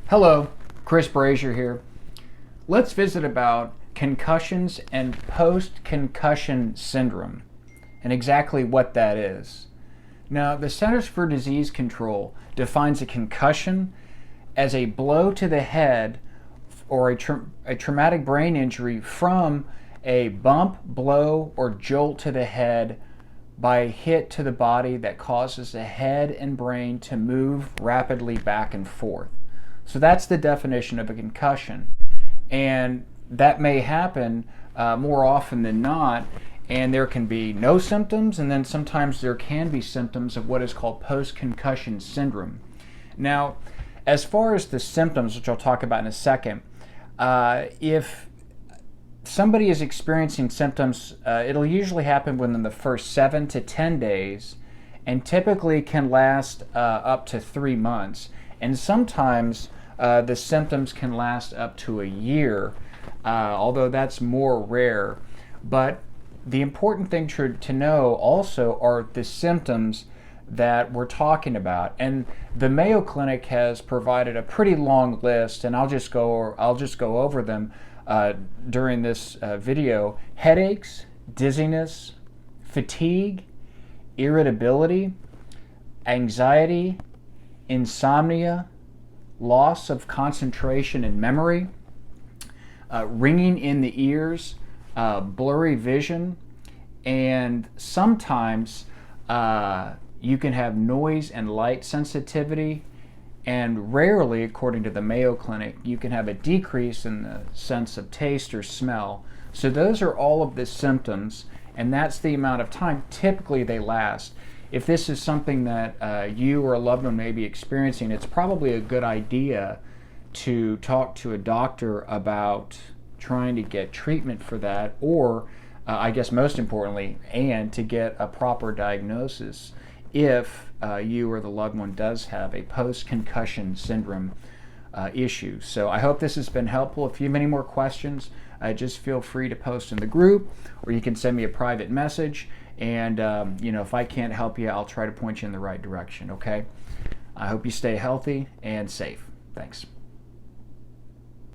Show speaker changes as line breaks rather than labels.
Hello, Chris Brasure here. Let's visit about concussions and post-concussion syndrome and exactly what that is. Now, the Centers for Disease Control defines a concussion as a blow to the head or a traumatic brain injury from a bump, blow, or jolt to the head by a hit to the body that causes the head and brain to move rapidly back and forth. So that's the definition of a concussion. And that may happen more often than not, and there can be no symptoms, and then sometimes there can be symptoms of what is called post-concussion syndrome. Now, as far as the symptoms, which I'll talk about in a second, if somebody is experiencing symptoms, it'll usually happen within the first 7 to 10 days, and typically can last up to 3 months. And sometimes the symptoms can last up to a year, although that's more rare. But the important thing to know also are the symptoms that we're talking about. And the Mayo Clinic has provided a pretty long list, and I'll just go over them during this video. Headaches, dizziness, fatigue, irritability, anxiety, insomnia, loss of concentration and memory, ringing in the ears, blurry vision, and sometimes you can have noise and light sensitivity, and rarely, according to the Mayo Clinic, you can have a decrease in the sense of taste or smell. So those are all of the symptoms, and that's the amount of time typically they last. If this is something that you or a loved one may be experiencing, it's probably a good idea to talk to a doctor about trying to get treatment for that, or I guess most importantly, and to get a proper diagnosis if you or the loved one does have a post-concussion syndrome issue. So I hope this has been helpful. If you have any more questions, just feel free to post in the group, or you can send me a private message. And if I can't help you, I'll try to point you in the right direction, okay? I hope you stay healthy and safe. Thanks.